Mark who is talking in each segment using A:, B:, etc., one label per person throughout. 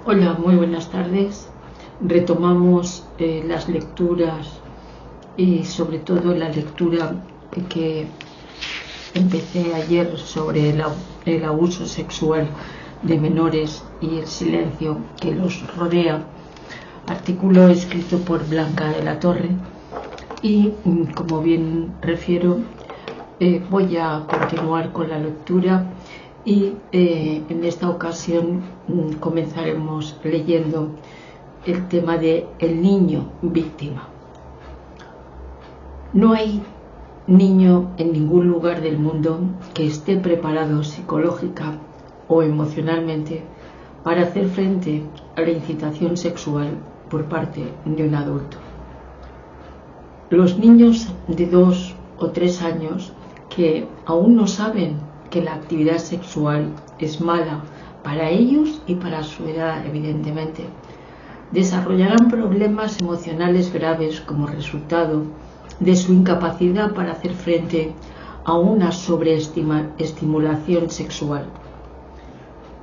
A: Hola, muy buenas tardes. Retomamos las lecturas y sobre todo la lectura que empecé ayer sobre el abuso sexual de menores y el silencio que los rodea, artículo escrito por Blanca de la Torre, y como bien refiero, voy a continuar con la lectura y en esta ocasión comenzaremos leyendo el tema de el niño víctima. No hay niño en ningún lugar del mundo que esté preparado psicológica o emocionalmente para hacer frente a la incitación sexual por parte de un adulto. Los niños de 2 o 3 años que aún no saben que la actividad sexual es mala para ellos y para su edad, evidentemente, desarrollarán problemas emocionales graves como resultado de su incapacidad para hacer frente a una sobreestimulación sexual.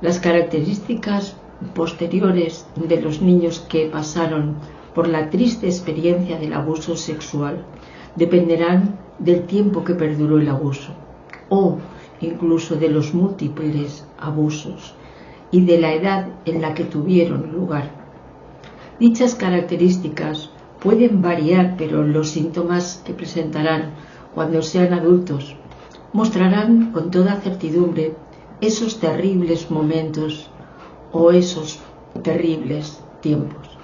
A: Las características posteriores de los niños que pasaron por la triste experiencia del abuso sexual dependerán del tiempo que perduró el abuso o incluso de los múltiples abusos y de la edad en la que tuvieron lugar. Dichas características pueden variar, pero los síntomas que presentarán cuando sean adultos mostrarán con toda certidumbre esos terribles momentos o esos terribles tiempos.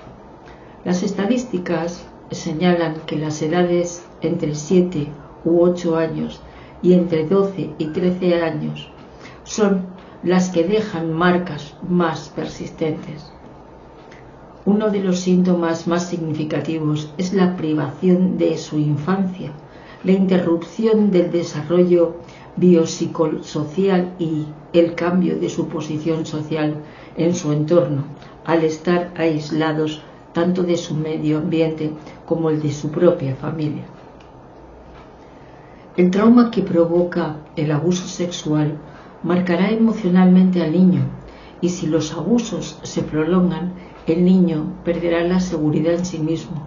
A: Las estadísticas señalan que las edades entre 7 u 8 años y entre 12 y 13 años son las que dejan marcas más persistentes. Uno de los síntomas más significativos es la privación de su infancia, la interrupción del desarrollo biopsicosocial y el cambio de su posición social en su entorno, al estar aislados tanto de su medio ambiente como el de su propia familia. El trauma que provoca el abuso sexual marcará emocionalmente al niño, y si los abusos se prolongan, el niño perderá la seguridad en sí mismo,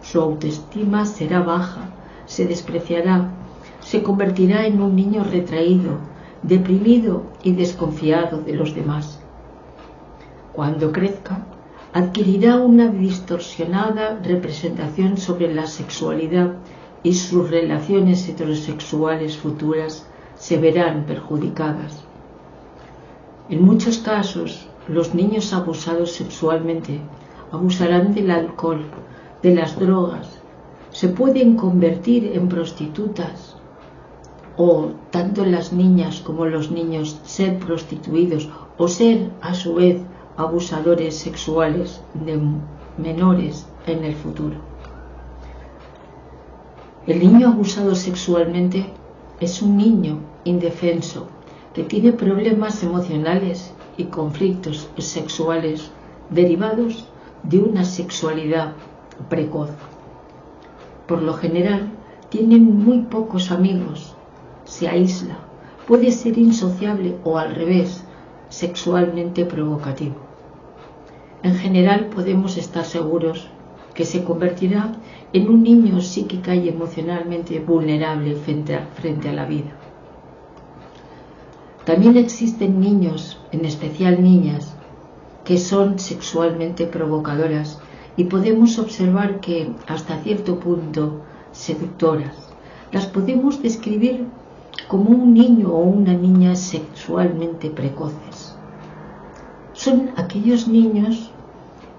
A: su autoestima será baja, se despreciará, se convertirá en un niño retraído, deprimido y desconfiado de los demás. Cuando crezca, adquirirá una distorsionada representación sobre la sexualidad y sus relaciones heterosexuales futuras se verán perjudicadas. En muchos casos, los niños abusados sexualmente abusarán del alcohol, de las drogas, se pueden convertir en prostitutas o tanto las niñas como los niños ser prostituidos o ser a su vez abusadores sexuales de menores en el futuro. El niño abusado sexualmente es un niño indefenso que tiene problemas emocionales y conflictos sexuales derivados de una sexualidad precoz. Por lo general, tienen muy pocos amigos, se aísla, puede ser insociable o al revés, sexualmente provocativo. En general podemos estar seguros que se convertirá en un niño psíquica y emocionalmente vulnerable frente a la vida. También existen niños, en especial niñas, que son sexualmente provocadoras y podemos observar que, hasta cierto punto, seductoras. Las podemos describir como un niño o una niña sexualmente precoces. Son aquellos niños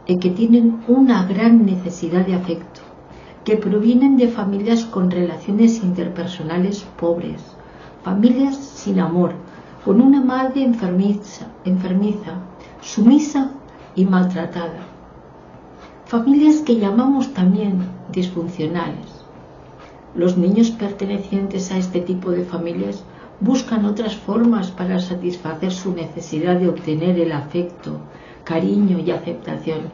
A: que tienen una gran necesidad de afecto, que provienen de familias con relaciones interpersonales pobres, familias sin amor, con una madre enfermiza, sumisa y maltratada. Familias que llamamos también disfuncionales. Los niños pertenecientes a este tipo de familias buscan otras formas para satisfacer su necesidad de obtener el afecto, cariño y aceptación.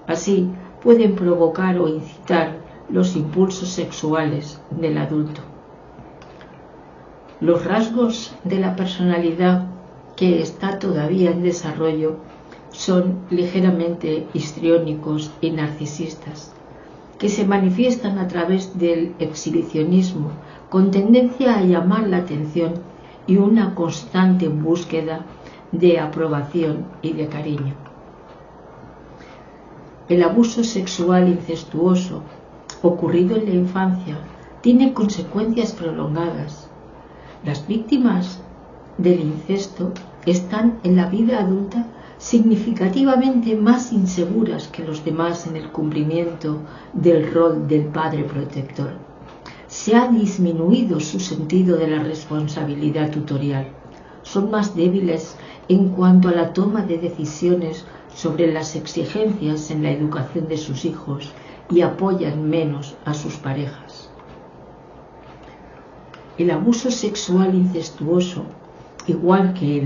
A: Así pueden provocar o incitar los impulsos sexuales del adulto. Los rasgos de la personalidad que está todavía en desarrollo son ligeramente histriónicos y narcisistas, que se manifiestan a través del exhibicionismo, con tendencia a llamar la atención y una constante búsqueda de aprobación y de cariño. El abuso sexual incestuoso ocurrido en la infancia tiene consecuencias prolongadas. Las víctimas del incesto están en la vida adulta significativamente más inseguras que los demás en el cumplimiento del rol del padre protector. Se ha disminuido su sentido de la responsabilidad tutorial. Son más débiles en cuanto a la toma de decisiones sobre las exigencias en la educación de sus hijos y apoyan menos a sus parejas. El abuso sexual incestuoso, igual que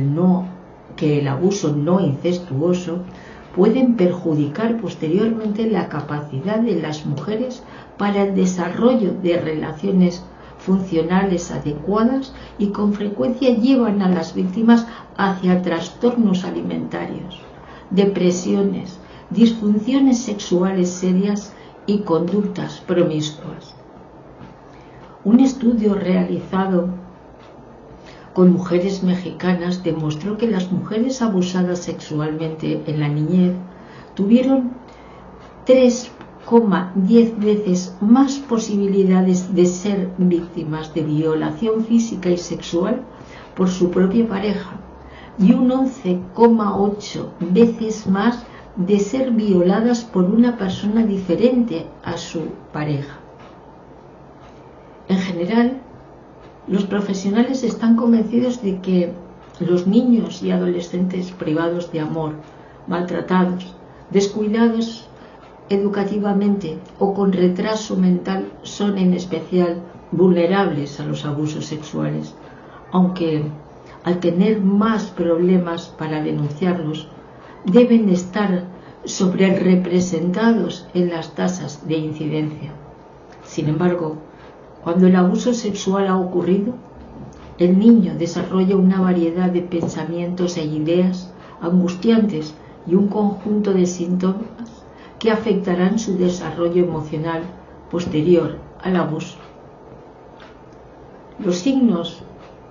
A: el abuso no incestuoso, pueden perjudicar posteriormente la capacidad de las mujeres para el desarrollo de relaciones funcionales adecuadas y con frecuencia llevan a las víctimas hacia trastornos alimentarios, depresiones, disfunciones sexuales serias y conductas promiscuas. Un estudio realizado con mujeres mexicanas demostró que las mujeres abusadas sexualmente en la niñez tuvieron 3,10 veces más posibilidades de ser víctimas de violación física y sexual por su propia pareja y un 11,8 veces más de ser violadas por una persona diferente a su pareja. En general, los profesionales están convencidos de que los niños y adolescentes privados de amor, maltratados, descuidados educativamente o con retraso mental son en especial vulnerables a los abusos sexuales, aunque al tener más problemas para denunciarlos, deben estar sobrerepresentados en las tasas de incidencia. Sin embargo, cuando el abuso sexual ha ocurrido, el niño desarrolla una variedad de pensamientos e ideas angustiantes y un conjunto de síntomas que afectarán su desarrollo emocional posterior al abuso. Los signos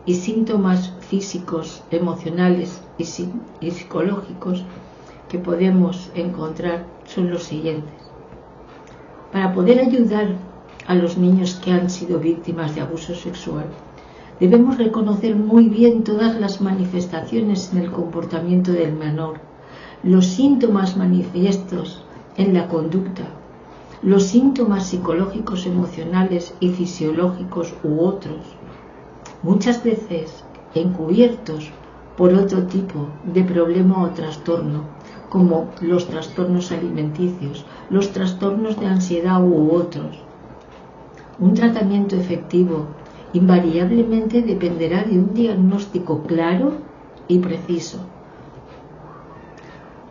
A: y síntomas físicos, emocionales y psicológicos que podemos encontrar son los siguientes. Para poder ayudar a los niños que han sido víctimas de abuso sexual, debemos reconocer muy bien todas las manifestaciones en el comportamiento del menor, los síntomas manifiestos en la conducta, los síntomas psicológicos, emocionales y fisiológicos u otros, muchas veces encubiertos por otro tipo de problema o trastorno, como los trastornos alimenticios, los trastornos de ansiedad u otros. Un tratamiento efectivo invariablemente dependerá de un diagnóstico claro y preciso.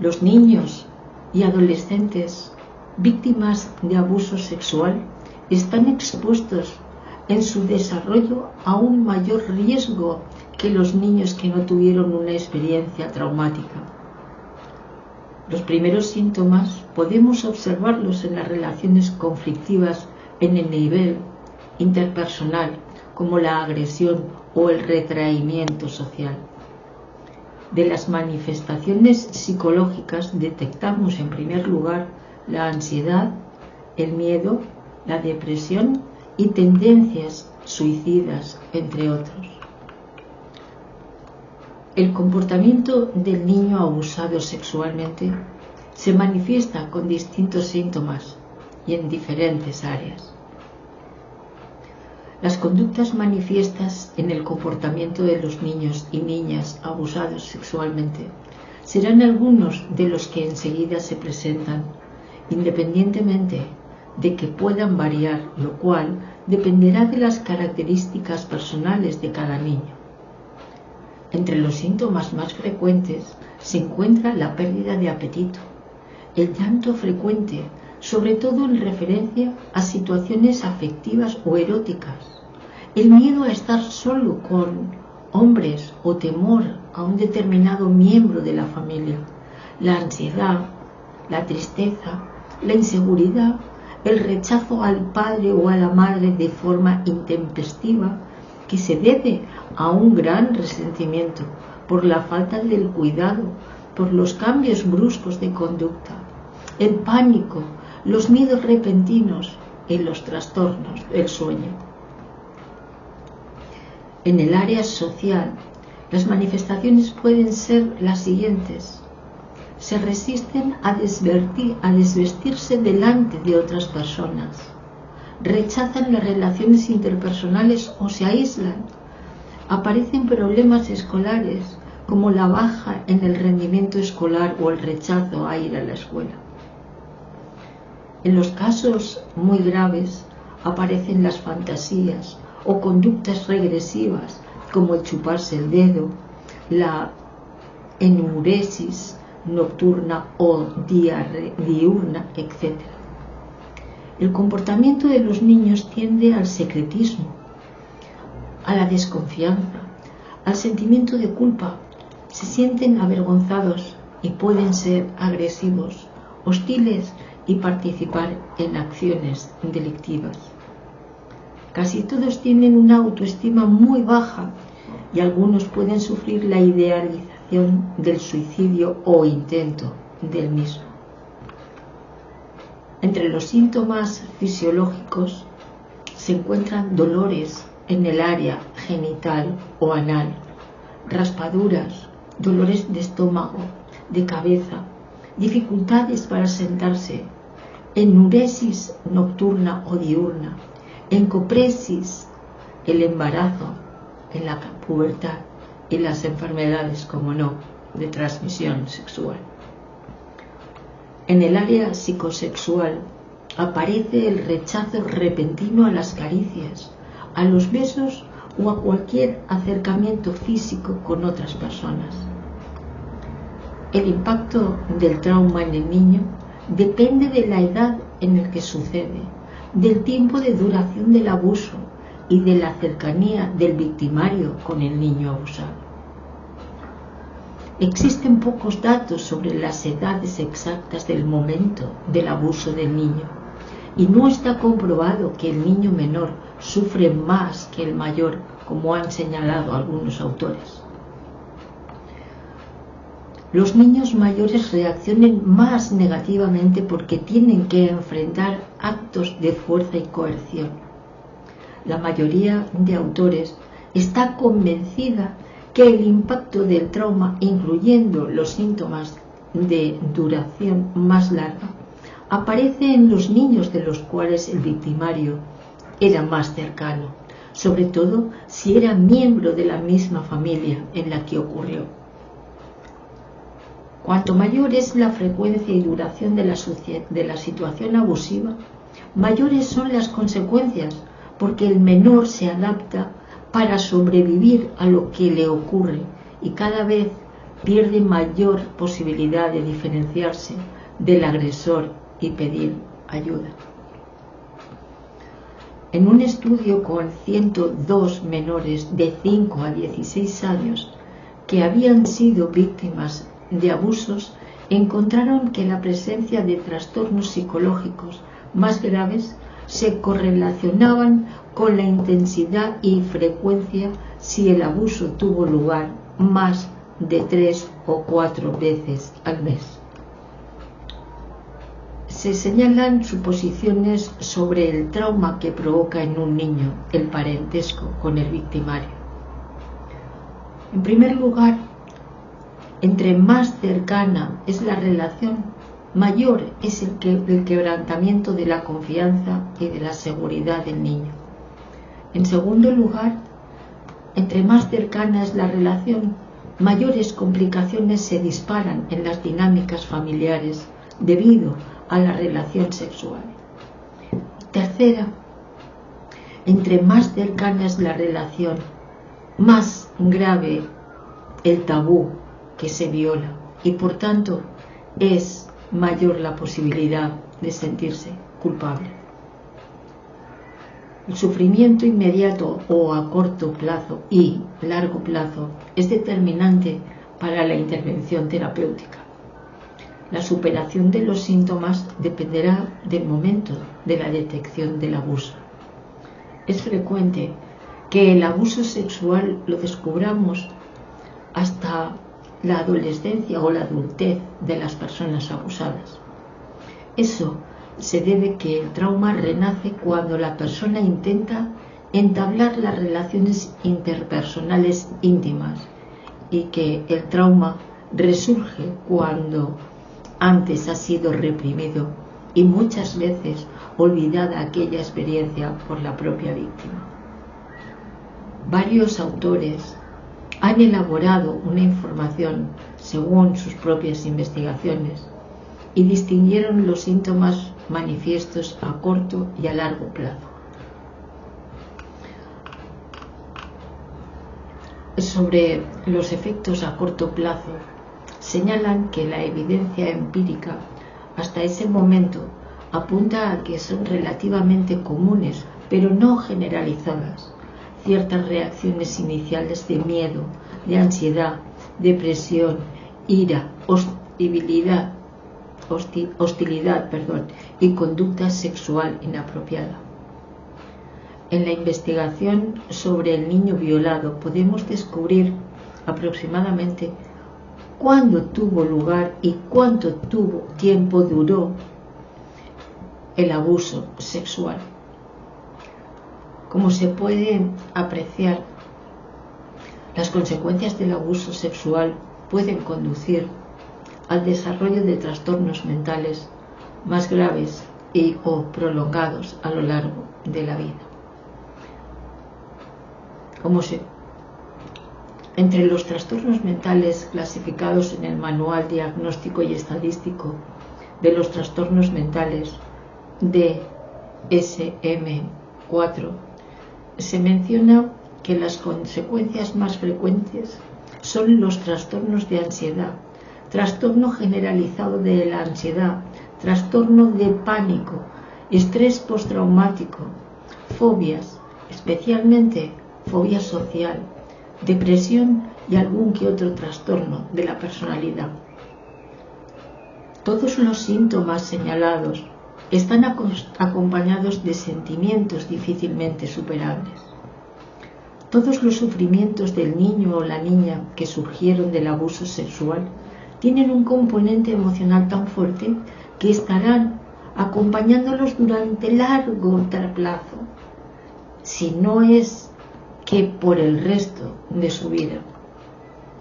A: Los niños y adolescentes víctimas de abuso sexual están expuestos en su desarrollo a un mayor riesgo que los niños que no tuvieron una experiencia traumática. Los primeros síntomas podemos observarlos en las relaciones conflictivas en el nivel interpersonal, como la agresión o el retraimiento social. De las manifestaciones psicológicas detectamos en primer lugar la ansiedad, el miedo, la depresión y tendencias suicidas, entre otros. El comportamiento del niño abusado sexualmente se manifiesta con distintos síntomas y en diferentes áreas. Las conductas manifiestas en el comportamiento de los niños y niñas abusados sexualmente serán algunos de los que enseguida se presentan, independientemente de que puedan variar, lo cual dependerá de las características personales de cada niño. Entre los síntomas más frecuentes se encuentra la pérdida de apetito, el llanto frecuente, sobre todo en referencia a situaciones afectivas o eróticas, el miedo a estar solo con hombres o temor a un determinado miembro de la familia, la ansiedad, la tristeza, la inseguridad, el rechazo al padre o a la madre de forma intempestiva, que se debe a un gran resentimiento por la falta del cuidado, por los cambios bruscos de conducta, el pánico, los miedos repentinos y los trastornos del sueño. En el área social, las manifestaciones pueden ser las siguientes. Se resisten a desvestirse delante de otras personas, rechazan las relaciones interpersonales o se aíslan, aparecen problemas escolares como la baja en el rendimiento escolar o el rechazo a ir a la escuela. En los casos muy graves aparecen las fantasías o conductas regresivas como el chuparse el dedo, la enuresis nocturna o diurna, etc. El comportamiento de los niños tiende al secretismo, a la desconfianza, al sentimiento de culpa. Se sienten avergonzados y pueden ser agresivos, hostiles y participar en acciones delictivas. Casi todos tienen una autoestima muy baja y algunos pueden sufrir la idealización del suicidio o intento del mismo. Entre los síntomas fisiológicos se encuentran dolores en el área genital o anal, raspaduras, dolores de estómago, de cabeza, dificultades para sentarse, enuresis nocturna o diurna, encopresis, el embarazo, en la pubertad y las enfermedades, como no, de transmisión sexual. En el área psicosexual aparece el rechazo repentino a las caricias, a los besos o a cualquier acercamiento físico con otras personas. El impacto del trauma en el niño depende de la edad en la que sucede, del tiempo de duración del abuso y de la cercanía del victimario con el niño abusado. Existen pocos datos sobre las edades exactas del momento del abuso del niño y no está comprobado que el niño menor sufre más que el mayor, como han señalado algunos autores. Los niños mayores reaccionan más negativamente porque tienen que enfrentar actos de fuerza y coerción. La mayoría de autores está convencida que el impacto del trauma, incluyendo los síntomas de duración más larga, aparece en los niños de los cuales el victimario era más cercano, sobre todo si era miembro de la misma familia en la que ocurrió. Cuanto mayor es la frecuencia y duración de la situación abusiva, mayores son las consecuencias, porque el menor se adapta para sobrevivir a lo que le ocurre y cada vez pierde mayor posibilidad de diferenciarse del agresor y pedir ayuda. En un estudio con 102 menores de 5 a 16 años que habían sido víctimas de abusos, encontraron que la presencia de trastornos psicológicos más graves se correlacionaban con la intensidad y frecuencia si el abuso tuvo lugar más de 3 o 4 veces al mes. Se señalan suposiciones sobre el trauma que provoca en un niño el parentesco con el victimario. En primer lugar, entre más cercana es la relación, mayor es el quebrantamiento de la confianza y de la seguridad del niño. En segundo lugar, entre más cercana es la relación, mayores complicaciones se disparan en las dinámicas familiares debido a la relación sexual. Tercera, entre más cercana es la relación, más grave el tabú que se viola y por tanto es mayor la posibilidad de sentirse culpable. El sufrimiento inmediato o a corto plazo y largo plazo es determinante para la intervención terapéutica. La superación de los síntomas dependerá del momento de la detección del abuso. Es frecuente que el abuso sexual lo descubramos hasta la adolescencia o la adultez de las personas abusadas. Eso se debe que el trauma renace cuando la persona intenta entablar las relaciones interpersonales íntimas y que el trauma resurge cuando antes ha sido reprimido y muchas veces olvidada aquella experiencia por la propia víctima. Varios autores han elaborado una información según sus propias investigaciones y distinguieron los síntomas manifiestos a corto y a largo plazo. Sobre los efectos a corto plazo, señalan que la evidencia empírica hasta ese momento apunta a que son relativamente comunes, pero no generalizadas, ciertas reacciones iniciales de miedo, de ansiedad, depresión, ira, hostilidad y conducta sexual inapropiada. En la investigación sobre el niño violado podemos descubrir aproximadamente cuándo tuvo lugar y cuánto tiempo duró el abuso sexual. Como se puede apreciar, las consecuencias del abuso sexual pueden conducir al desarrollo de trastornos mentales más graves o prolongados a lo largo de la vida. Entre los trastornos mentales clasificados en el Manual Diagnóstico y Estadístico de los Trastornos Mentales DSM-4, se menciona que las consecuencias más frecuentes son los trastornos de ansiedad, trastorno generalizado de la ansiedad, trastorno de pánico, estrés postraumático, fobias, especialmente fobia social, depresión y algún que otro trastorno de la personalidad. Todos los síntomas señalados están acompañados de sentimientos difícilmente superables. Todos los sufrimientos del niño o la niña que surgieron del abuso sexual tienen un componente emocional tan fuerte que estarán acompañándolos durante largo plazo, si no es que por el resto de su vida.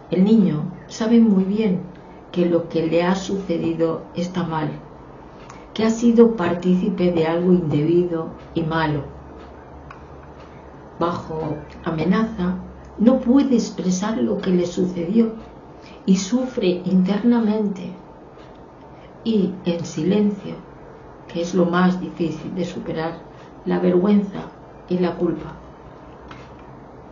A: El niño sabe muy bien que lo que le ha sucedido está mal, que ha sido partícipe de algo indebido y malo. Bajo amenaza, no puede expresar lo que le sucedió y sufre internamente y en silencio, que es lo más difícil de superar, la vergüenza y la culpa.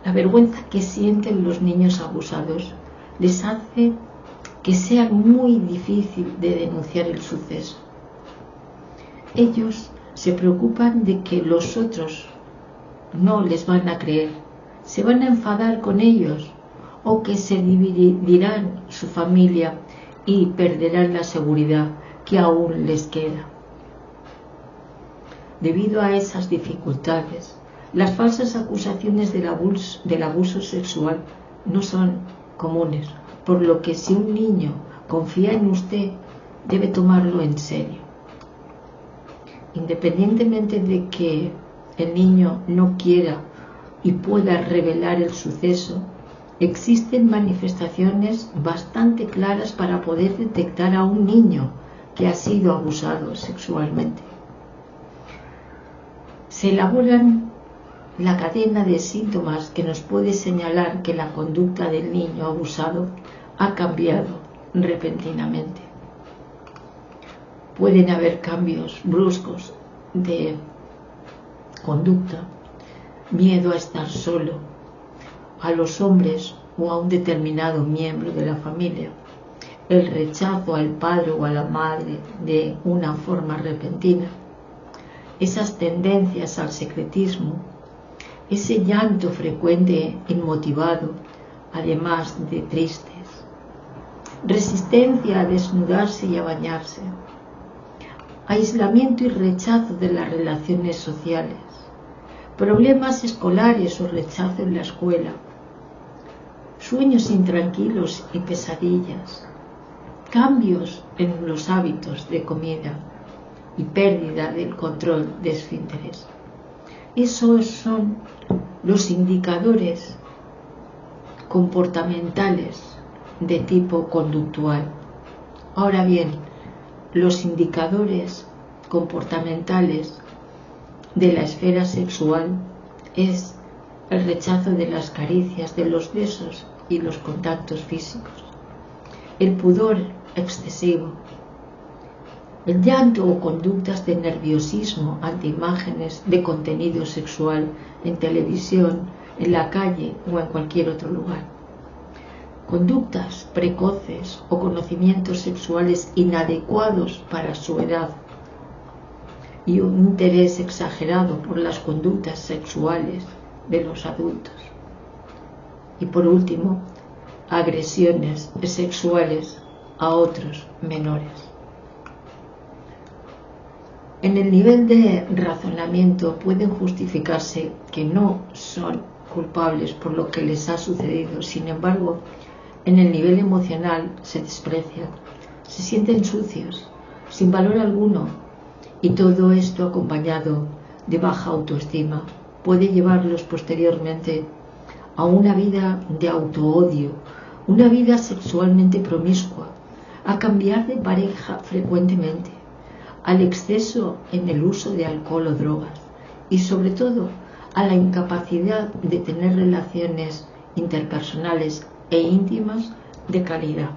A: La vergüenza que sienten los niños abusados les hace que sea muy difícil de denunciar el suceso. Ellos se preocupan de que los otros no les van a creer, se van a enfadar con ellos o que se dividirán su familia y perderán la seguridad que aún les queda. Debido a esas dificultades, las falsas acusaciones del abuso sexual no son comunes, por lo que si un niño confía en usted, debe tomarlo en serio. Independientemente de que el niño no quiera y pueda revelar el suceso, existen manifestaciones bastante claras para poder detectar a un niño que ha sido abusado sexualmente. Se elaboran la cadena de síntomas que nos puede señalar que la conducta del niño abusado ha cambiado repentinamente. Pueden haber cambios bruscos de conducta, miedo a estar solo, a los hombres o a un determinado miembro de la familia, el rechazo al padre o a la madre de una forma repentina, esas tendencias al secretismo, ese llanto frecuente inmotivado, además de tristes, resistencia a desnudarse y a bañarse, aislamiento y rechazo de las relaciones sociales, problemas escolares o rechazo en la escuela, sueños intranquilos y pesadillas, cambios en los hábitos de comida y pérdida del control de esfínteres. Esos son los indicadores comportamentales de tipo conductual. Ahora bien, los indicadores comportamentales de la esfera sexual es el rechazo de las caricias, de los besos y los contactos físicos, el pudor excesivo, el llanto o conductas de nerviosismo ante imágenes de contenido sexual en televisión, en la calle o en cualquier otro lugar, conductas precoces o conocimientos sexuales inadecuados para su edad y un interés exagerado por las conductas sexuales de los adultos. Y por último, agresiones sexuales a otros menores. En el nivel de razonamiento pueden justificarse que no son culpables por lo que les ha sucedido. Sin embargo, en el nivel emocional se desprecian, se sienten sucios, sin valor alguno, y todo esto acompañado de baja autoestima puede llevarlos posteriormente a una vida de autoodio, una vida sexualmente promiscua, a cambiar de pareja frecuentemente, al exceso en el uso de alcohol o drogas y sobre todo a la incapacidad de tener relaciones interpersonales e íntimas de calidad.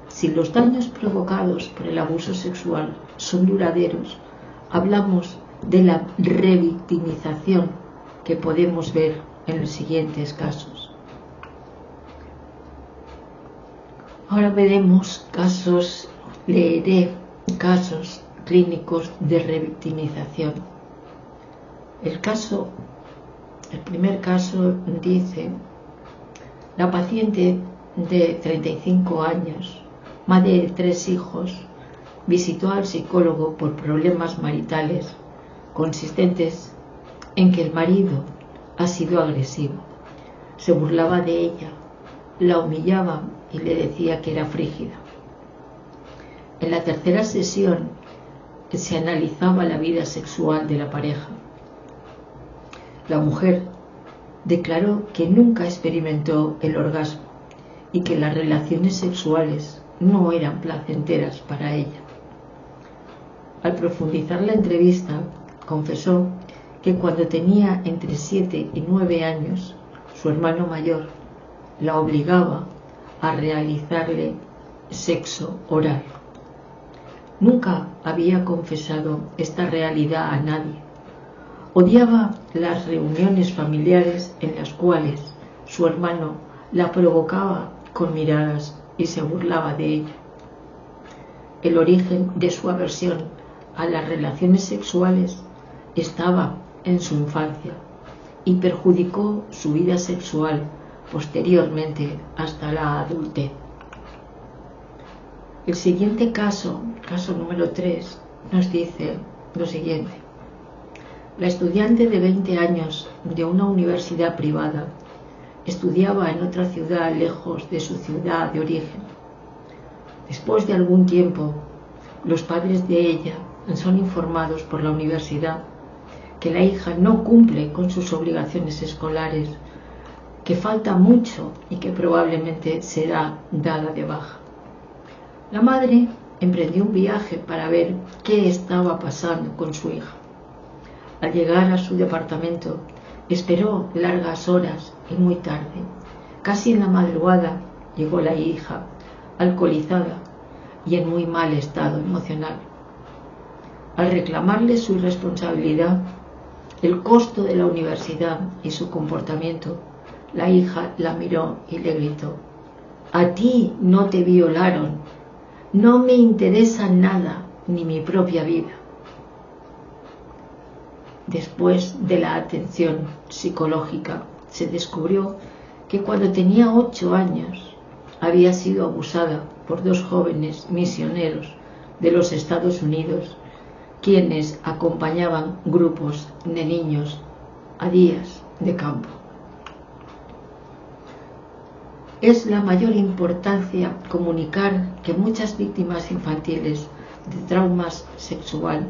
A: Si los daños provocados por el abuso sexual son duraderos, hablamos de la revictimización que podemos ver en los siguientes casos. Ahora veremos casos, leeré casos clínicos de revictimización. El primer caso dice: la paciente de 35 años, madre de 3 hijos, visitó al psicólogo por problemas maritales consistentes en que el marido ha sido agresivo. Se burlaba de ella, la humillaba y le decía que era frígida. En la tercera sesión se analizaba la vida sexual de la pareja. La mujer declaró que nunca experimentó el orgasmo y que las relaciones sexuales no eran placenteras para ella. Al profundizar la entrevista, confesó que cuando tenía entre 7 y 9 años, su hermano mayor la obligaba a realizarle sexo oral. Nunca había confesado esta realidad a nadie. Odiaba las reuniones familiares en las cuales su hermano la provocaba con miradas y se burlaba de ella. El origen de su aversión a las relaciones sexuales estaba en su infancia y perjudicó su vida sexual posteriormente hasta la adultez. El siguiente caso número 3, nos dice lo siguiente: la estudiante de 20 años de una universidad privada estudiaba en otra ciudad lejos de su ciudad de origen. Después de algún tiempo, los padres de ella son informados por la universidad que la hija no cumple con sus obligaciones escolares, que falta mucho y que probablemente será dada de baja. La madre emprendió un viaje para ver qué estaba pasando con su hija. Al llegar a su departamento, esperó largas horas y muy tarde, casi en la madrugada, llegó la hija, alcoholizada y en muy mal estado emocional. Al reclamarle su irresponsabilidad, el costo de la universidad y su comportamiento, la hija la miró y le gritó: «A ti no te violaron, no me interesa nada, ni mi propia vida». Después de la atención psicológica, se descubrió que cuando tenía 8 años, había sido abusada por 2 jóvenes misioneros de los Estados Unidos, quienes acompañaban grupos de niños a días de campo. Es la mayor importancia comunicar que muchas víctimas infantiles de traumas sexual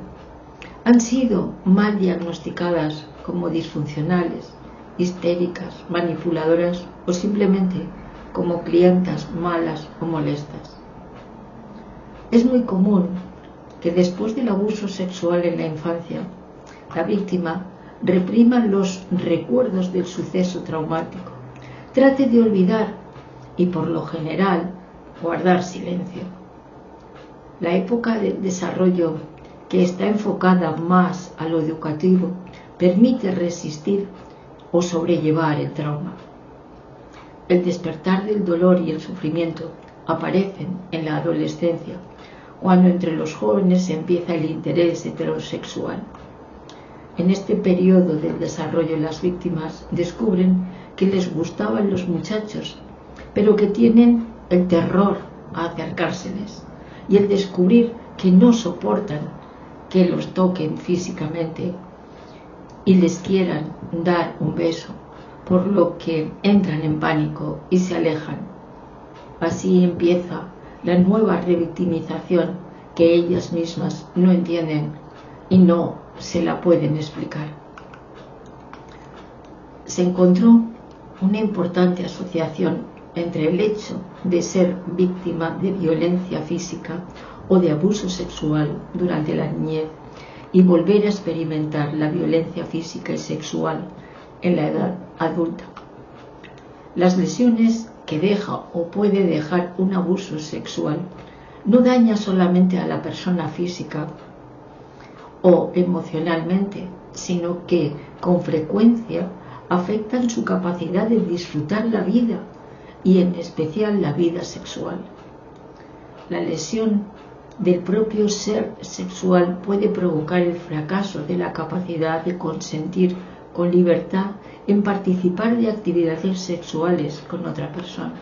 A: han sido mal diagnosticadas como disfuncionales, histéricas, manipuladoras o simplemente como clientas malas o molestas. Es muy común que después del abuso sexual en la infancia, la víctima reprima los recuerdos del suceso traumático, trate de olvidar y por lo general guardar silencio. La época del desarrollo, que está enfocada más a lo educativo, permite resistir o sobrellevar el trauma. El despertar del dolor y el sufrimiento aparecen en la adolescencia, cuando entre los jóvenes empieza el interés heterosexual. En este periodo del desarrollo, las víctimas descubren que les gustaban los muchachos, pero que tienen el terror a acercárseles, y el descubrir que no soportan que los toquen físicamente y les quieran dar un beso, por lo que entran en pánico y se alejan. Así empieza la nueva revictimización que ellas mismas no entienden y no se la pueden explicar. Se encontró una importante asociación entre el hecho de ser víctima de violencia física o de abuso sexual durante la niñez y volver a experimentar la violencia física y sexual en la edad adulta. Las lesiones que deja o puede dejar un abuso sexual no daña solamente a la persona física o emocionalmente, sino que con frecuencia afectan su capacidad de disfrutar la vida y en especial la vida sexual. La lesión del propio ser sexual puede provocar el fracaso de la capacidad de consentir con libertad en participar de actividades sexuales con otra persona.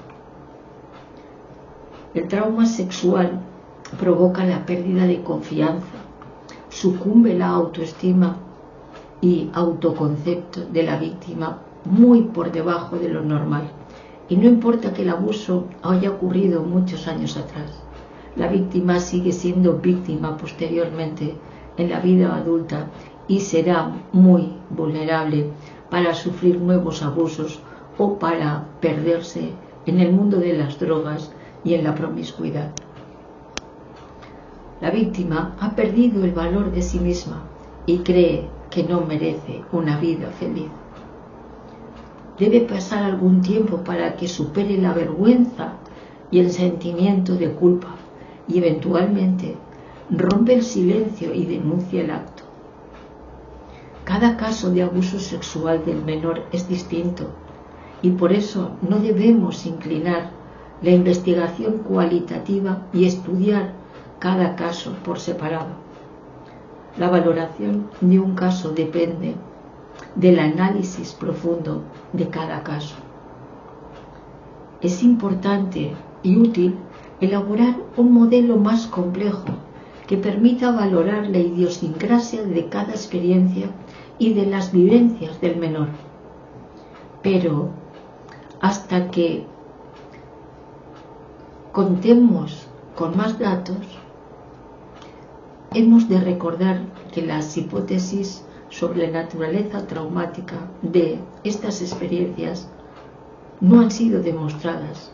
A: El trauma sexual provoca la pérdida de confianza, sucumbe la autoestima y autoconcepto de la víctima muy por debajo de lo normal, y no importa que el abuso haya ocurrido muchos años atrás, la víctima sigue siendo víctima posteriormente en la vida adulta y será muy vulnerable para sufrir nuevos abusos o para perderse en el mundo de las drogas y en la promiscuidad. La víctima ha perdido el valor de sí misma y cree que no merece una vida feliz. Debe pasar algún tiempo para que supere la vergüenza y el sentimiento de culpa y eventualmente rompe el silencio y denuncia el acto. Cada caso de abuso sexual del menor es distinto y por eso no debemos inclinar la investigación cualitativa y estudiar cada caso por separado. La valoración de un caso depende del análisis profundo de cada caso. Es importante y útil elaborar un modelo más complejo que permita valorar la idiosincrasia de cada experiencia y de las vivencias del menor. Pero hasta que contemos con más datos, hemos de recordar que las hipótesis sobre la naturaleza traumática de estas experiencias no han sido demostradas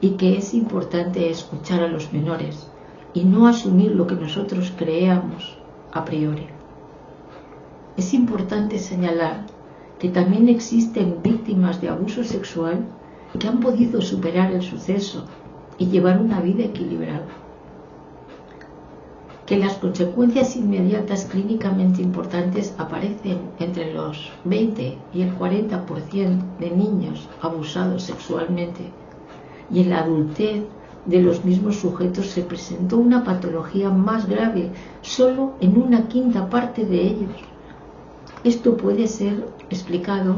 A: y que es importante escuchar a los menores y no asumir lo que nosotros creamos a priori. Es importante señalar que también existen víctimas de abuso sexual que han podido superar el suceso y llevar una vida equilibrada. Que las consecuencias inmediatas clínicamente importantes aparecen entre los 20 y el 40% de niños abusados sexualmente, y en la adultez de los mismos sujetos se presentó una patología más grave solo en una quinta parte de ellos. Esto puede ser explicado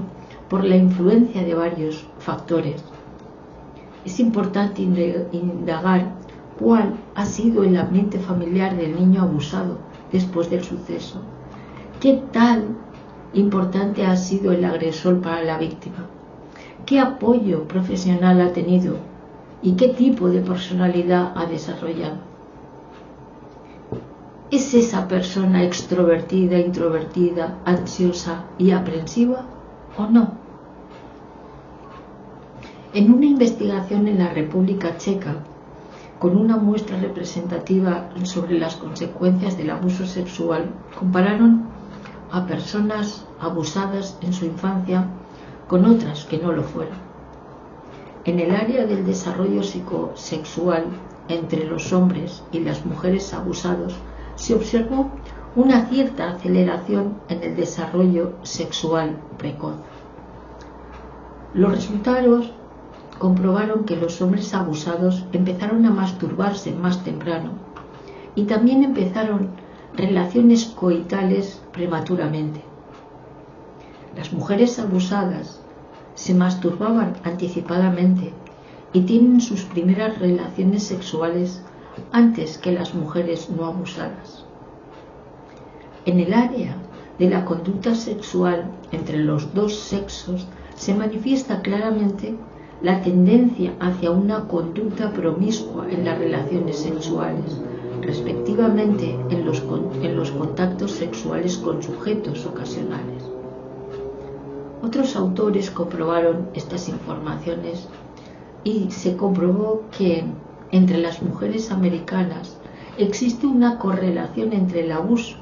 A: por la influencia de varios factores. Es importante indagar cuál ha sido el ambiente familiar del niño abusado después del suceso. ¿Qué tan importante ha sido el agresor para la víctima? ¿Qué apoyo profesional ha tenido? ¿Y qué tipo de personalidad ha desarrollado? ¿Es esa persona extrovertida, introvertida, ansiosa y aprensiva o no? En una investigación en la República Checa, con una muestra representativa sobre las consecuencias del abuso sexual, compararon a personas abusadas en su infancia con otras que no lo fueron. En el área del desarrollo psicosexual entre los hombres y las mujeres abusados, se observó una cierta aceleración en el desarrollo sexual precoz. Los resultados comprobaron que los hombres abusados empezaron a masturbarse más temprano y también empezaron relaciones coitales prematuramente. Las mujeres abusadas se masturbaban anticipadamente y tienen sus primeras relaciones sexuales antes que las mujeres no abusadas. En el área de la conducta sexual entre los dos sexos se manifiesta claramente la tendencia hacia una conducta promiscua en las relaciones sexuales, respectivamente en los contactos sexuales con sujetos ocasionales. Otros autores comprobaron estas informaciones y se comprobó que entre las mujeres americanas existe una correlación entre el abuso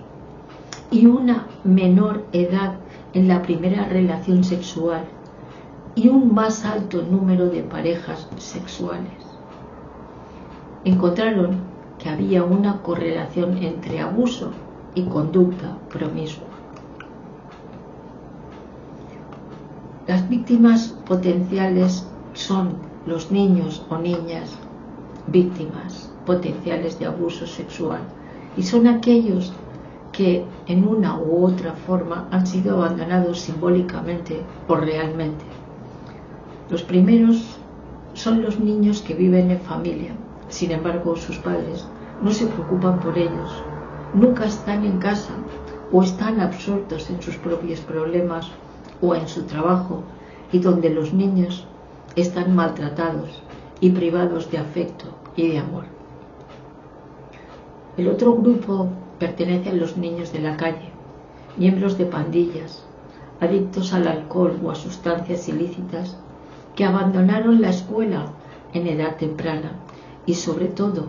A: y una menor edad en la primera relación sexual y un más alto número de parejas sexuales. Encontraron que había una correlación entre abuso y conducta promiscua. Las víctimas potenciales son los niños o niñas víctimas potenciales de abuso sexual y son aquellos que en una u otra forma han sido abandonados simbólicamente o realmente. Los primeros son los niños que viven en familia, sin embargo sus padres no se preocupan por ellos, nunca están en casa o están absortos en sus propios problemas o en su trabajo, y donde los niños están maltratados y privados de afecto y de amor. El otro grupo pertenece a los niños de la calle, miembros de pandillas, adictos al alcohol o a sustancias ilícitas, que abandonaron la escuela en edad temprana y sobre todo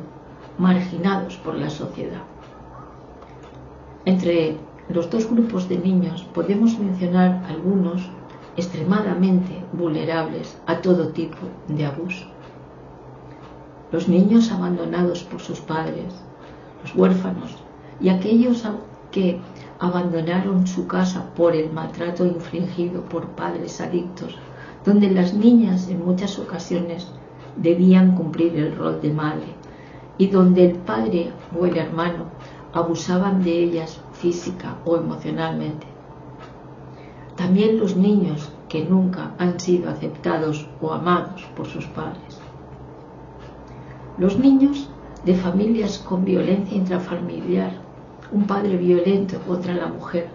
A: marginados por la sociedad. Entre los dos grupos de niños podemos mencionar algunos extremadamente vulnerables a todo tipo de abuso. Los niños abandonados por sus padres, los huérfanos y aquellos que abandonaron su casa por el maltrato infligido por padres adictos, donde las niñas en muchas ocasiones debían cumplir el rol de madre y donde el padre o el hermano abusaban de ellas física o emocionalmente. También los niños que nunca han sido aceptados o amados por sus padres. Los niños de familias con violencia intrafamiliar, un padre violento contra la mujer,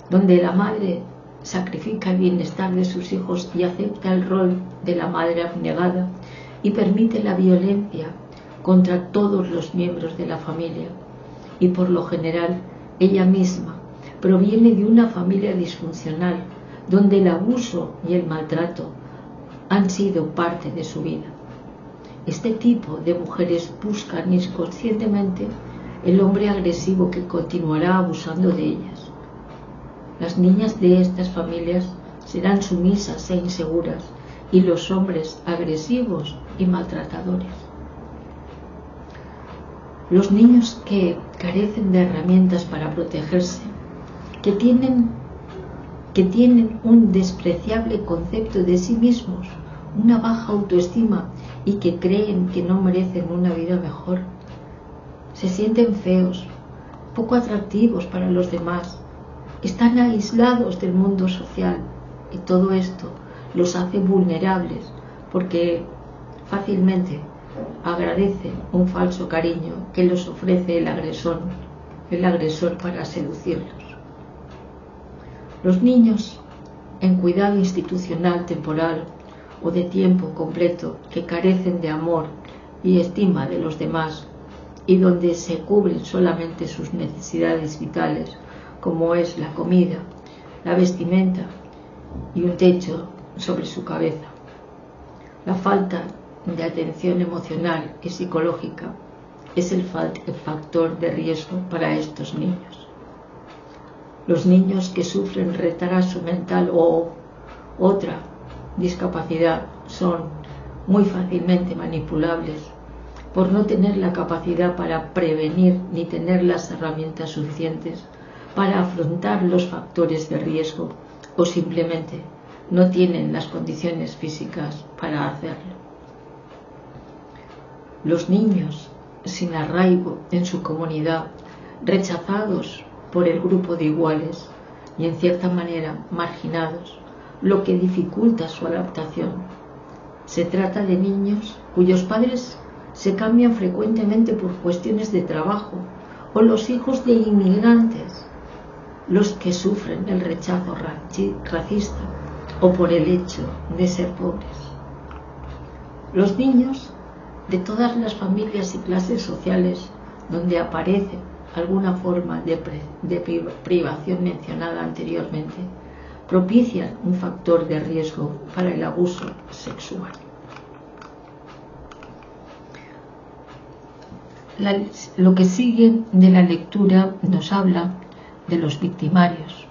A: donde la madre sacrifica el bienestar de sus hijos y acepta el rol de la madre abnegada y permite la violencia contra todos los miembros de la familia, y por lo general ella misma proviene de una familia disfuncional donde el abuso y el maltrato han sido parte de su vida. Este tipo de mujeres buscan inconscientemente el hombre agresivo que continuará abusando de ellas. Las niñas de estas familias serán sumisas e inseguras y los hombres agresivos y maltratadores. Los niños que carecen de herramientas para protegerse, que tienen un despreciable concepto de sí mismos, una baja autoestima y que creen que no merecen una vida mejor, se sienten feos, poco atractivos para los demás, están aislados del mundo social, y todo esto los hace vulnerables porque fácilmente agradecen un falso cariño que les ofrece el agresor para seducirlos. Los niños en cuidado institucional temporal o de tiempo completo que carecen de amor y estima de los demás y donde se cubren solamente sus necesidades vitales, como es la comida, la vestimenta y un techo sobre su cabeza. La falta de atención emocional y psicológica es el factor de riesgo para estos niños. Los niños que sufren retraso mental o otra discapacidad son muy fácilmente manipulables por no tener la capacidad para prevenir ni tener las herramientas suficientes para afrontar los factores de riesgo o simplemente no tienen las condiciones físicas para hacerlo. Los niños sin arraigo en su comunidad, rechazados por el grupo de iguales y en cierta manera marginados, lo que dificulta su adaptación. Se trata de niños cuyos padres se cambian frecuentemente por cuestiones de trabajo, o los hijos de inmigrantes, los que sufren el rechazo racista o por el hecho de ser pobres. Los niños de todas las familias y clases sociales donde aparece alguna forma de privación mencionada anteriormente, propician un factor de riesgo para el abuso sexual. Lo que sigue de la lectura nos habla de los victimarios,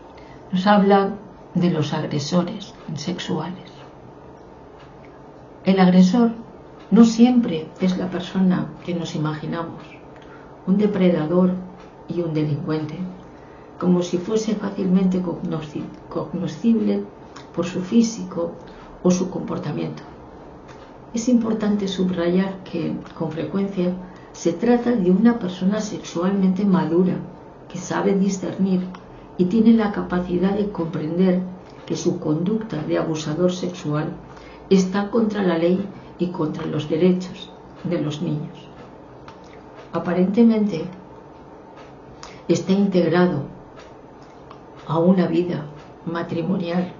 A: nos habla de los agresores sexuales. El agresor no siempre es la persona que nos imaginamos, un depredador y un delincuente, como si fuese fácilmente cognoscible por su físico o su comportamiento. Es importante subrayar que, con frecuencia, se trata de una persona sexualmente madura, que sabe discernir y tiene la capacidad de comprender que su conducta de abusador sexual está contra la ley y contra los derechos de los niños. Aparentemente, está integrado a una vida matrimonial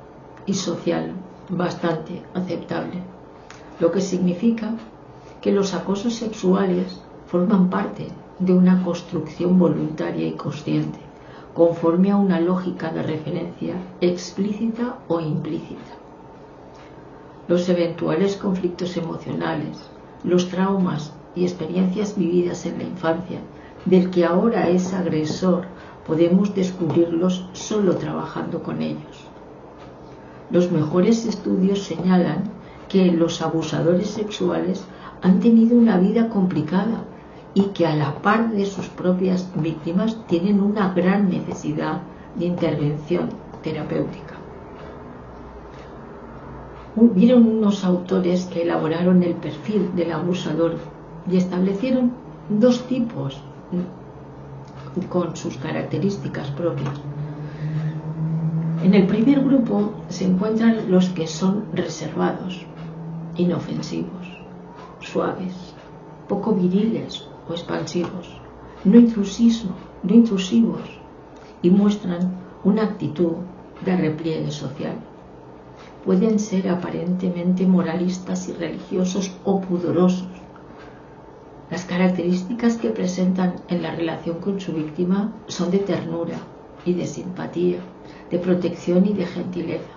A: y social bastante aceptable, lo que significa que los acosos sexuales forman parte de una construcción voluntaria y consciente, conforme a una lógica de referencia explícita o implícita. Los eventuales conflictos emocionales, los traumas y experiencias vividas en la infancia del que ahora es agresor, podemos descubrirlos solo trabajando con ellos. Los mejores estudios señalan que los abusadores sexuales han tenido una vida complicada y que a la par de sus propias víctimas tienen una gran necesidad de intervención terapéutica. Hubieron unos autores que elaboraron el perfil del abusador y establecieron dos tipos con sus características propias. En el primer grupo se encuentran los que son reservados, inofensivos, suaves, poco viriles o expansivos, no intrusivos y muestran una actitud de repliegue social. Pueden ser aparentemente moralistas y religiosos o pudorosos. Las características que presentan en la relación con su víctima son de ternura y de simpatía, de protección y de gentileza.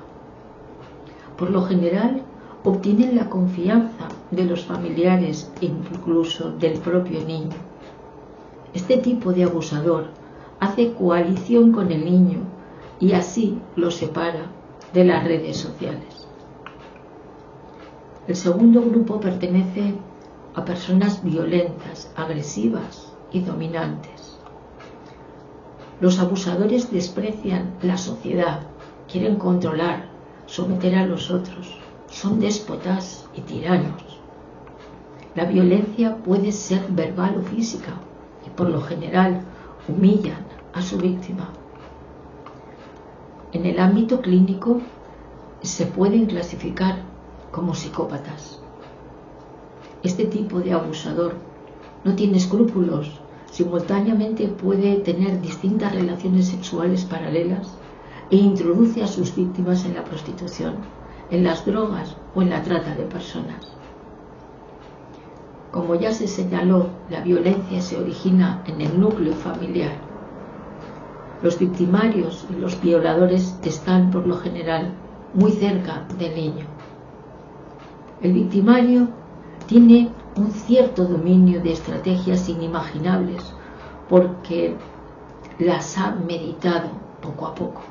A: Por lo general, obtienen la confianza de los familiares e incluso del propio niño. Este tipo de abusador hace coalición con el niño y así lo separa de las redes sociales. El segundo grupo pertenece a personas violentas, agresivas y dominantes. Los abusadores desprecian la sociedad, quieren controlar, someter a los otros, son déspotas y tiranos. La violencia puede ser verbal o física y por lo general humillan a su víctima. En el ámbito clínico se pueden clasificar como psicópatas. Este tipo de abusador no tiene escrúpulos, simultáneamente puede tener distintas relaciones sexuales paralelas e introduce a sus víctimas en la prostitución, en las drogas o en la trata de personas. Como ya se señaló, la violencia se origina en el núcleo familiar. Los victimarios y los violadores están, por lo general, muy cerca del niño. El victimario tiene un cierto dominio de estrategias inimaginables porque las ha meditado poco a poco.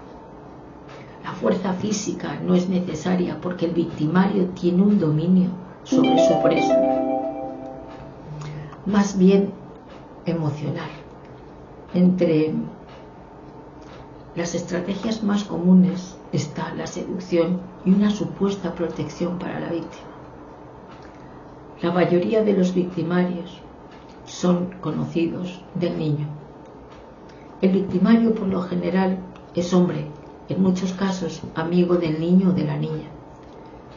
A: La fuerza física no es necesaria porque el victimario tiene un dominio sobre su presa, más bien emocional. Entre las estrategias más comunes está la seducción y una supuesta protección para la víctima. La mayoría de los victimarios son conocidos del niño. El victimario por lo general es hombre, en muchos casos amigo del niño o de la niña.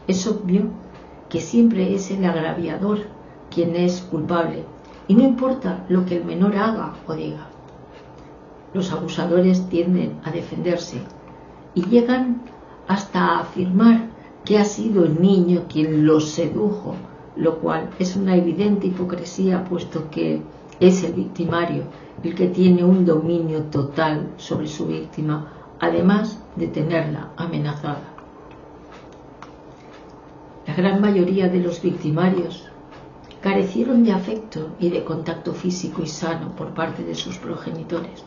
A: Es obvio que siempre es el agraviador quien es culpable y no importa lo que el menor haga o diga. Los abusadores tienden a defenderse y llegan hasta a afirmar que ha sido el niño quien los sedujo, lo cual es una evidente hipocresía, puesto que es el victimario el que tiene un dominio total sobre su víctima, además de tenerla amenazada. La gran mayoría de los victimarios carecieron de afecto y de contacto físico y sano por parte de sus progenitores.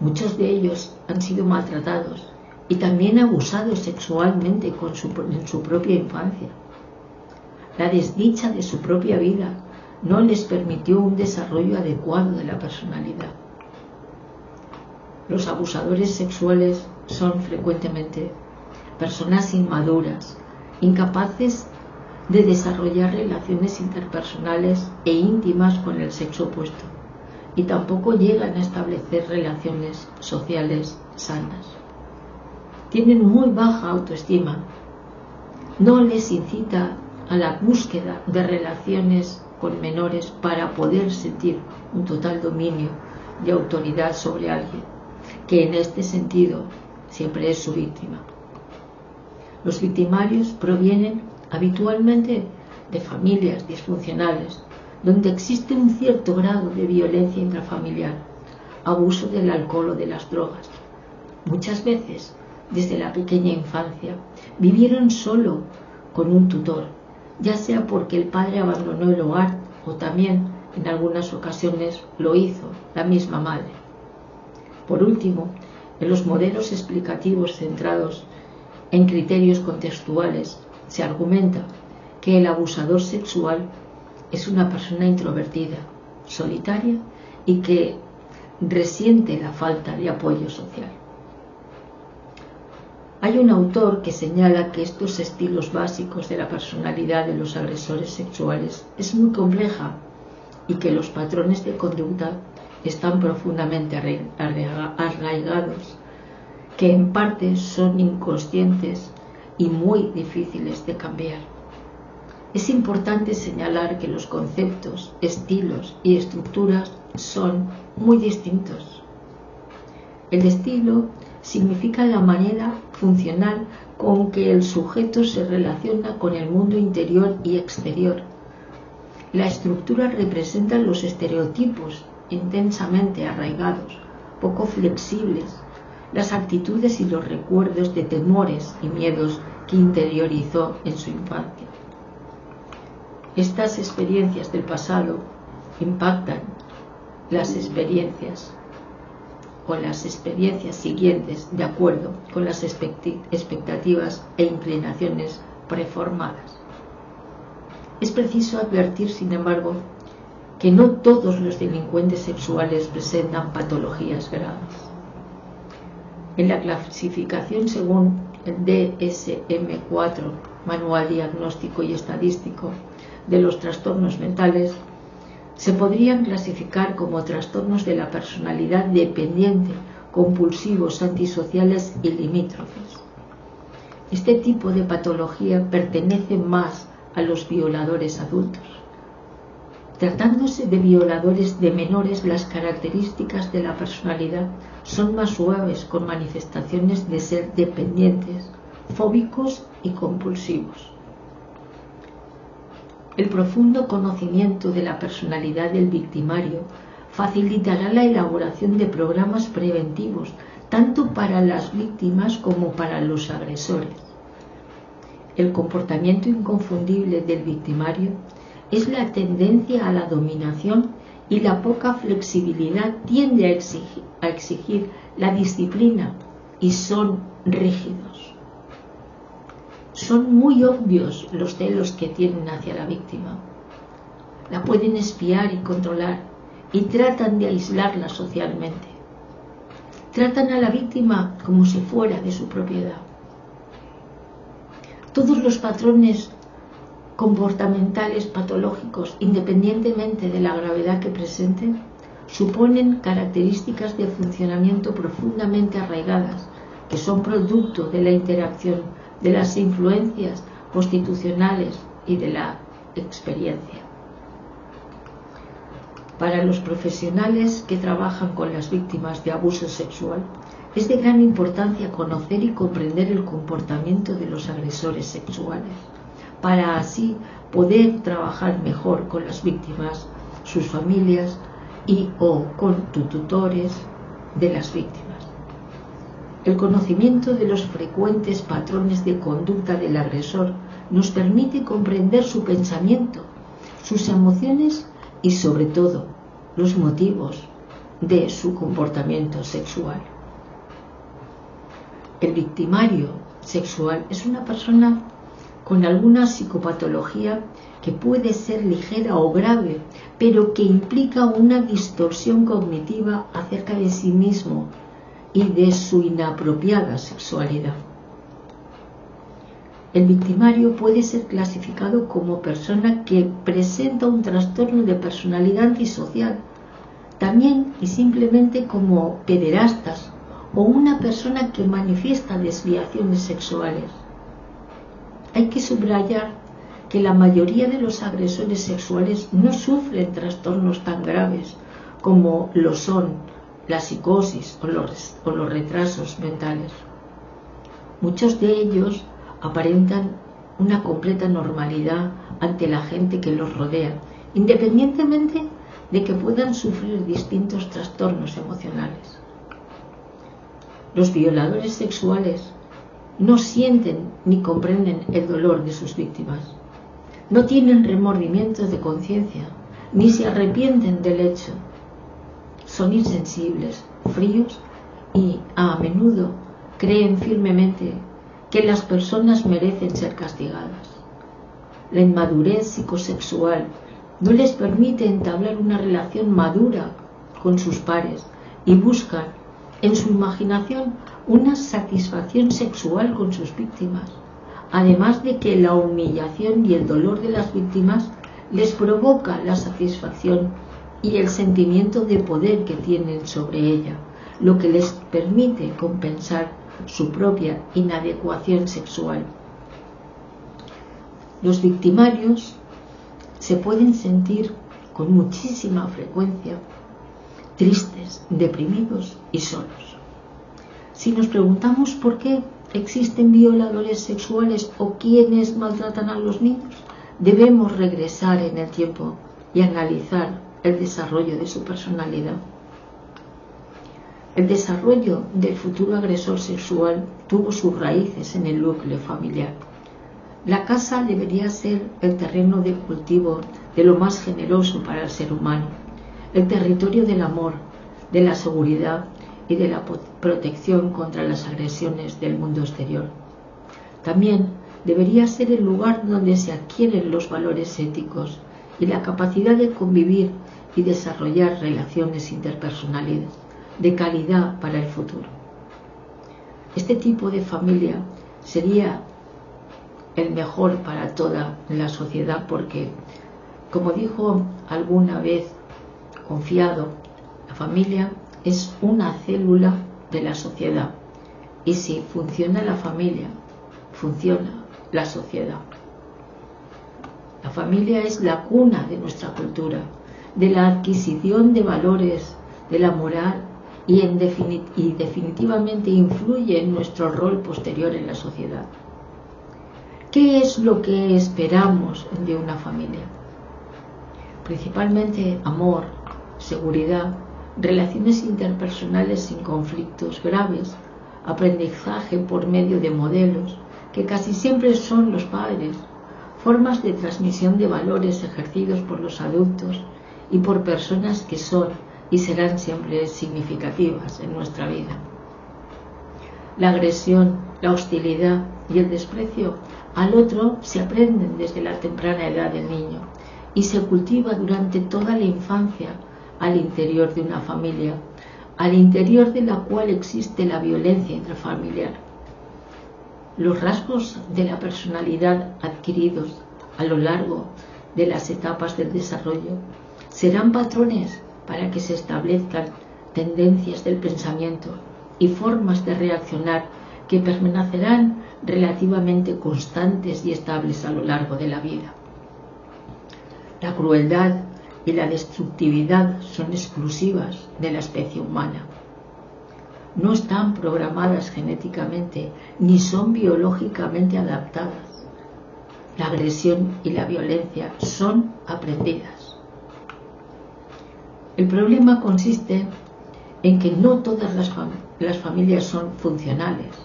A: Muchos de ellos han sido maltratados y también abusados sexualmente en su propia infancia. La desdicha de su propia vida no les permitió un desarrollo adecuado de la personalidad. Los abusadores sexuales son frecuentemente personas inmaduras, incapaces de desarrollar relaciones interpersonales e íntimas con el sexo opuesto, y tampoco llegan a establecer relaciones sociales sanas. Tienen muy baja autoestima. No les incita a la búsqueda de relaciones con menores para poder sentir un total dominio de autoridad sobre alguien, que en este sentido siempre es su víctima. Los victimarios provienen habitualmente de familias disfuncionales, donde existe un cierto grado de violencia intrafamiliar, abuso del alcohol o de las drogas. Muchas veces, desde la pequeña infancia, vivieron solo con un tutor, ya sea porque el padre abandonó el hogar o también, en algunas ocasiones, lo hizo la misma madre. Por último, en los modelos explicativos centrados en criterios contextuales, se argumenta que el abusador sexual es una persona introvertida, solitaria y que resiente la falta de apoyo social. Hay un autor que señala que estos estilos básicos de la personalidad de los agresores sexuales es muy compleja y que los patrones de conducta están profundamente arraigados, que en parte son inconscientes y muy difíciles de cambiar. Es importante señalar que los conceptos, estilos y estructuras son muy distintos. El estilo significa la manera funcional con que el sujeto se relaciona con el mundo interior y exterior. La estructura representa los estereotipos intensamente arraigados, poco flexibles, las actitudes y los recuerdos de temores y miedos que interiorizó en su infancia. Estas experiencias del pasado impactan las experiencias siguientes de acuerdo con las expectativas e inclinaciones preformadas. Es preciso advertir, sin embargo, que no todos los delincuentes sexuales presentan patologías graves. En la clasificación según el DSM-4, Manual Diagnóstico y Estadístico de los Trastornos Mentales, se podrían clasificar como trastornos de la personalidad dependiente, compulsivos, antisociales y limítrofes. Este tipo de patología pertenece más a los violadores adultos. Tratándose de violadores de menores, las características de la personalidad son más suaves, con manifestaciones de ser dependientes, fóbicos y compulsivos. El profundo conocimiento de la personalidad del victimario facilitará la elaboración de programas preventivos, tanto para las víctimas como para los agresores. El comportamiento inconfundible del victimario es la tendencia a la dominación, y la poca flexibilidad tiende a exigir la disciplina, y son rígidos. Son muy obvios los celos que tienen hacia la víctima. La pueden espiar y controlar, y tratan de aislarla socialmente. Tratan a la víctima como si fuera de su propiedad. Todos los patrones comportamentales patológicos, independientemente de la gravedad que presenten, suponen características de funcionamiento profundamente arraigadas, que son producto de la interacción de las influencias constitucionales y de la experiencia. Para los profesionales que trabajan con las víctimas de abuso sexual, es de gran importancia conocer y comprender el comportamiento de los agresores sexuales, para así poder trabajar mejor con las víctimas, sus familias o con tutores de las víctimas. El conocimiento de los frecuentes patrones de conducta del agresor nos permite comprender su pensamiento, sus emociones y, sobre todo, los motivos de su comportamiento sexual. El victimario sexual es una persona con alguna psicopatología que puede ser ligera o grave, pero que implica una distorsión cognitiva acerca de sí mismo y de su inapropiada sexualidad. El victimario puede ser clasificado como persona que presenta un trastorno de personalidad antisocial, también y simplemente como pederastas o una persona que manifiesta desviaciones sexuales. Hay que subrayar que la mayoría de los agresores sexuales no sufren trastornos tan graves como lo son la psicosis o los retrasos mentales. Muchos de ellos aparentan una completa normalidad ante la gente que los rodea, independientemente de que puedan sufrir distintos trastornos emocionales. Los violadores sexuales no sienten ni comprenden el dolor de sus víctimas. No tienen remordimientos de conciencia, ni se arrepienten del hecho. Son insensibles, fríos y, a menudo, creen firmemente que las personas merecen ser castigadas. La inmadurez psicosexual no les permite entablar una relación madura con sus pares y buscan en su imaginación una satisfacción sexual con sus víctimas, además de que la humillación y el dolor de las víctimas les provoca la satisfacción y el sentimiento de poder que tienen sobre ella, lo que les permite compensar su propia inadecuación sexual. Los victimarios se pueden sentir con muchísima frecuencia tristes, deprimidos y solos. Si nos preguntamos por qué existen violadores sexuales o quienes maltratan a los niños, debemos regresar en el tiempo y analizar el desarrollo de su personalidad. El desarrollo del futuro agresor sexual tuvo sus raíces en el núcleo familiar. La casa debería ser el terreno de cultivo de lo más generoso para el ser humano, el territorio del amor, de la seguridad y de la protección contra las agresiones del mundo exterior. También debería ser el lugar donde se adquieren los valores éticos y la capacidad de convivir y desarrollar relaciones interpersonales de calidad para el futuro. Este tipo de familia sería el mejor para toda la sociedad porque, como dijo alguna vez Confiado, la familia es una célula de la sociedad y si funciona la familia, funciona la sociedad. familia es la cuna de nuestra cultura, de la adquisición de valores, de la moral y definitivamente influye en nuestro rol posterior en la sociedad. ¿Qué es lo que esperamos de una familia? Principalmente amor, seguridad, relaciones interpersonales sin conflictos graves, aprendizaje por medio de modelos, que casi siempre son los padres, formas de transmisión de valores ejercidos por los adultos y por personas que son y serán siempre significativas en nuestra vida. La agresión, la hostilidad y el desprecio al otro se aprenden desde la temprana edad del niño y se cultiva durante toda la infancia al interior de una familia, al interior de la cual existe la violencia intrafamiliar. Los rasgos de la personalidad adquiridos a lo largo de las etapas del desarrollo serán patrones para que se establezcan tendencias del pensamiento y formas de reaccionar que permanecerán relativamente constantes y estables a lo largo de la vida. La crueldad y la destructividad son exclusivas de la especie humana. No están programadas genéticamente ni son biológicamente adaptadas. La agresión y la violencia son aprendidas. El problema consiste en que no todas las familias son funcionales.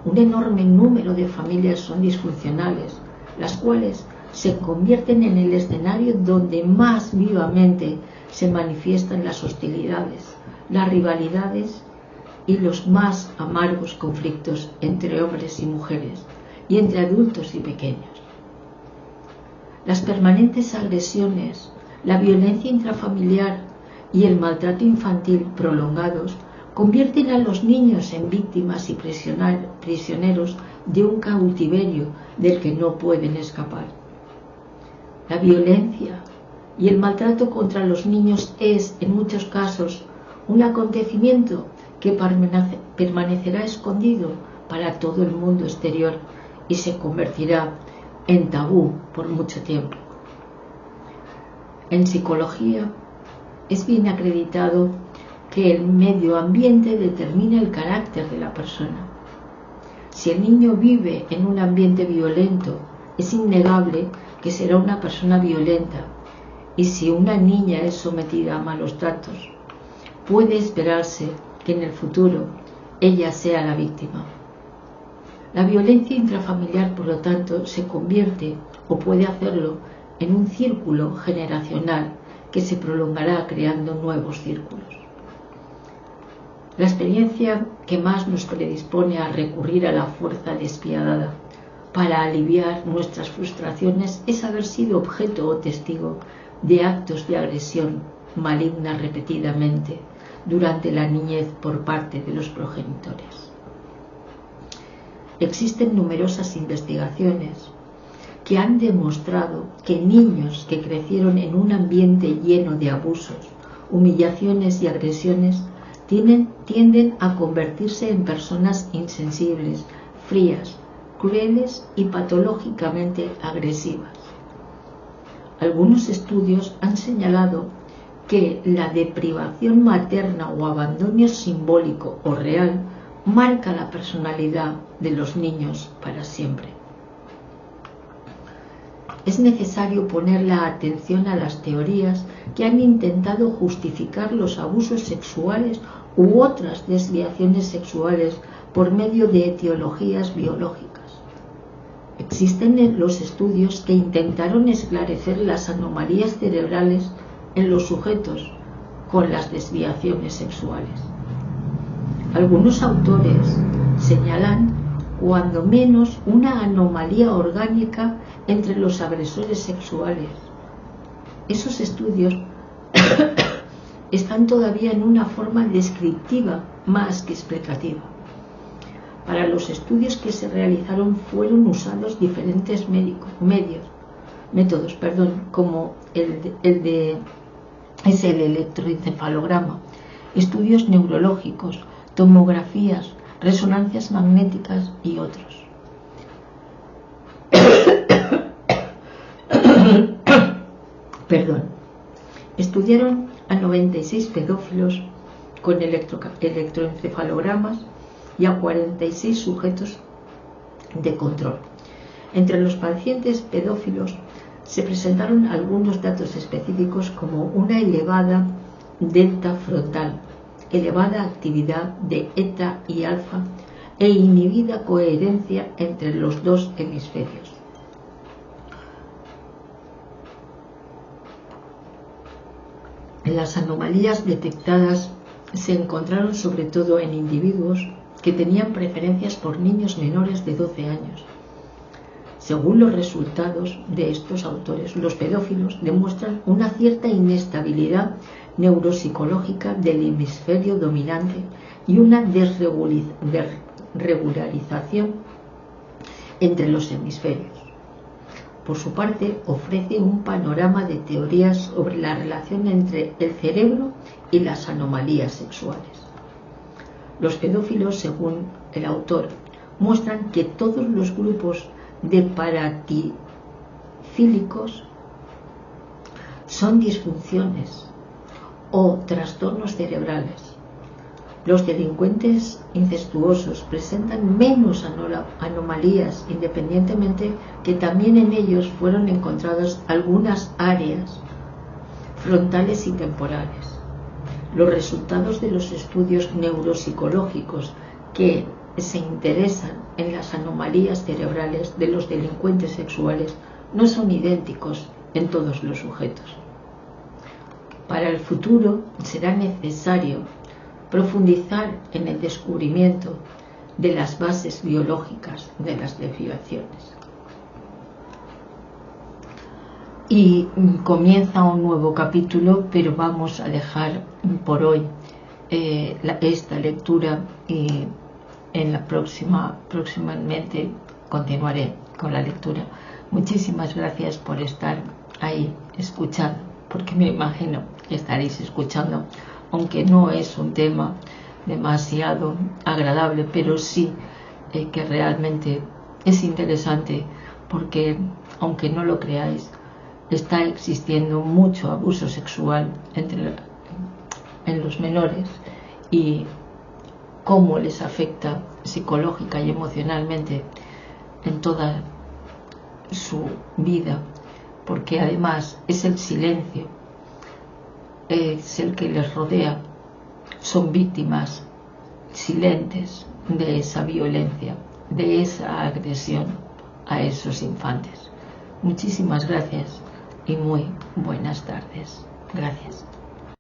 A: Un enorme número de familias son disfuncionales, las cuales se convierten en el escenario donde más vivamente se manifiestan las hostilidades, las rivalidades y los más amargos conflictos entre hombres y mujeres y entre adultos y pequeños. Las permanentes agresiones, la violencia intrafamiliar y el maltrato infantil prolongados convierten a los niños en víctimas y prisioneros de un cautiverio del que no pueden escapar. La violencia y el maltrato contra los niños es, en muchos casos, un acontecimiento que permanecerá escondido para todo el mundo exterior y se convertirá en tabú por mucho tiempo. En psicología es bien acreditado que el medio ambiente determina el carácter de la persona. Si el niño vive en un ambiente violento, es innegable que será una persona violenta, y si una niña es sometida a malos tratos, puede esperarse que en el futuro ella sea la víctima. La violencia intrafamiliar, por lo tanto, se convierte, o puede hacerlo, en un círculo generacional que se prolongará creando nuevos círculos. La experiencia que más nos predispone a recurrir a la fuerza despiadada para aliviar nuestras frustraciones es haber sido objeto o testigo de actos de agresión maligna repetidamente durante la niñez por parte de los progenitores. Existen numerosas investigaciones que han demostrado que niños que crecieron en un ambiente lleno de abusos, humillaciones y agresiones tienden a convertirse en personas insensibles, frías, crueles y patológicamente agresivas. Algunos estudios han señalado que la deprivación materna o abandono simbólico o real marca la personalidad de los niños para siempre. Es necesario poner la atención a las teorías que han intentado justificar los abusos sexuales u otras desviaciones sexuales por medio de etiologías biológicas. Existen los estudios que intentaron esclarecer las anomalías cerebrales en los sujetos con las desviaciones sexuales. Algunos autores señalan cuando menos una anomalía orgánica entre los agresores sexuales. Esos estudios están todavía en una forma descriptiva más que explicativa. Para los estudios que se realizaron fueron usados diferentes métodos, como el electroencefalograma, estudios neurológicos, tomografías, resonancias magnéticas y otros. Estudiaron a 96 pedófilos con electroencefalogramas y a 46 sujetos de control. Entre los pacientes pedófilos se presentaron algunos datos específicos como una elevada delta frontal, elevada actividad de eta y alfa e inhibida coherencia entre los dos hemisferios. Las anomalías detectadas se encontraron sobre todo en individuos que tenían preferencias por niños menores de 12 años. Según los resultados de estos autores, los pedófilos demuestran una cierta inestabilidad neuropsicológica del hemisferio dominante y una desregularización entre los hemisferios. Por su parte, ofrece un panorama de teorías sobre la relación entre el cerebro y las anomalías sexuales. Los pedófilos, según el autor, muestran que todos los grupos de paratifílicos son disfunciones o trastornos cerebrales. Los delincuentes incestuosos presentan menos anomalías, independientemente que también en ellos fueron encontradas algunas áreas frontales y temporales. Los resultados de los estudios neuropsicológicos que se interesan en las anomalías cerebrales de los delincuentes sexuales no son idénticos en todos los sujetos. Para el futuro será necesario profundizar en el descubrimiento de las bases biológicas de las desviaciones. Y comienza un nuevo capítulo, pero vamos a dejar por hoy esta lectura y próximamente continuaré con la lectura. Muchísimas gracias por estar ahí escuchando, porque me imagino que estaréis escuchando, aunque no es un tema demasiado agradable, pero sí que realmente es interesante, porque aunque no lo creáis, está existiendo mucho abuso sexual en los menores y cómo les afecta psicológica y emocionalmente en toda su vida, porque además es el silencio, es el que les rodea, son víctimas silentes de esa violencia, de esa agresión a esos infantes. Muchísimas gracias y muy buenas tardes. Gracias.